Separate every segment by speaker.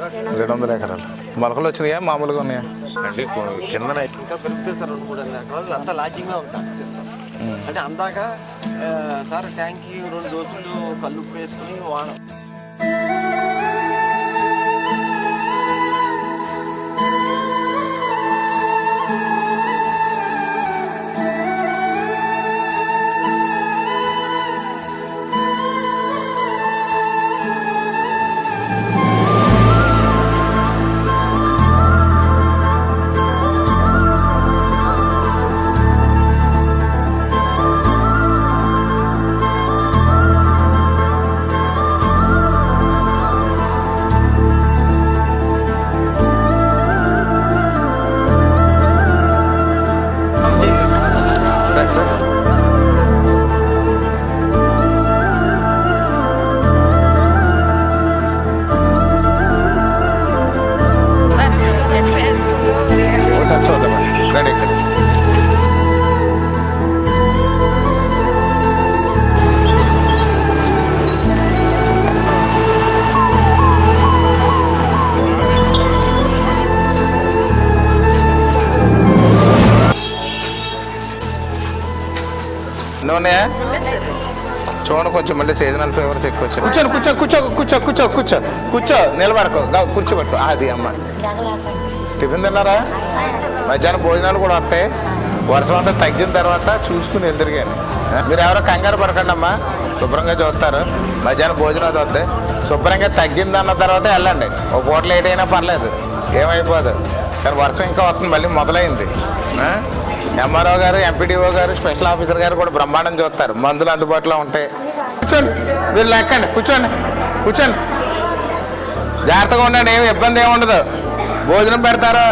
Speaker 1: 200 ఎకరాలు. మొలకలు వచ్చినాయా మామూలుగా ఉన్నాయా?
Speaker 2: అంటే కింద
Speaker 3: ఇంకా పెరుగుతుంది సార్ 2-3 ఎకరాలు అంతా లాజింగ్లో ఉంటా అంటే అందాక సార్ ట్యాంక్కి 2 దోసులు కళ్ళు వేసుకుని వాడ
Speaker 1: నూనె చూడండి, కొంచెం మళ్ళీ సీజనల్ ఫీవర్స్ ఎక్కువ వచ్చాయి. కూర్చోండి, కూర్చో కూర్చో కూర్చో కూర్చో కూర్చో కూర్చో నిలబడకో, కూర్చోబెట్టు. అది అమ్మ టిఫిన్ తిన్నారా? మధ్యాహ్నం భోజనాలు కూడా వస్తాయి. వర్షం అంతా తగ్గిన తర్వాత చూసుకుని వెళ్తారు. కానీ మీరు ఎవరో కంగారు పడకండి అమ్మా, శుభ్రంగా చూస్తారు. మధ్యాహ్నం భోజనం అది వస్తాయి. శుభ్రంగా తగ్గిందన్న తర్వాత వెళ్ళండి. ఒక పూట లేట్ అయినా పర్లేదు, ఏమైపోదు. కానీ వర్షం ఇంకా వస్తుంది, మళ్ళీ మొదలైంది. ఎంఆర్ఓ గారు, ఎంపీడీఓ గారు, స్పెషల్ ఆఫీసర్ గారు కూడా బ్రహ్మాండం చూస్తారు. మందులు అందుబాటులో ఉంటాయి. కూర్చోండి, మీరు లెక్కండి, కూర్చోండి కూర్చోండి, జాగ్రత్తగా ఉండండి. ఏమి ఇబ్బంది ఏమి ఉండదు. భోజనం పెడతారో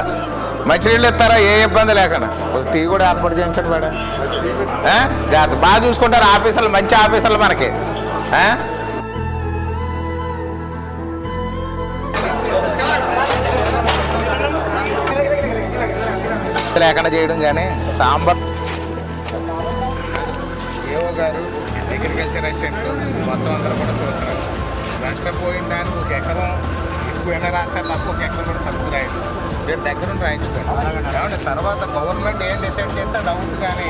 Speaker 1: మంచినీళ్ళు ఇస్తారో ఏ ఇబ్బంది లేకుండా. టీ కూడా ఏర్పాటు చేయించండి మేడం. జాగ్రత్త, బాగా చూసుకుంటారు ఆఫీసర్లు, మంచి ఆఫీసర్లు మనకి. లేకుండా చేయడం కానీ సాంబార్. ఏఓ గారు, అగ్రికల్చర్ అసిస్టెంట్లు మొత్తం అందరూ కూడా చూస్తున్నారు. నష్టపోయిన దానికి ఒక ఎకరం ఎక్కువైనా రాస్తారు, తక్కువ ఒక ఎకరం కూడా తక్కువ రాయదు. మీరు దగ్గర రాయించుకోండి. కాబట్టి తర్వాత గవర్నమెంట్ ఏం డిసైడ్ చేస్తే అది అవుతుంది. కానీ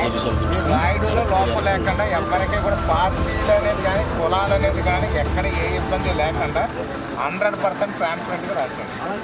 Speaker 1: మీరు రాయడంలో లోపం లేకుండా ఎవరికీ కూడా పార్టీలు అనేది కానీ కులాలు అనేది కానీ ఎక్కడ ఏ ఇబ్బంది లేకుండా 100% ట్రాన్స్పరెంట్గా రాసుకోండి.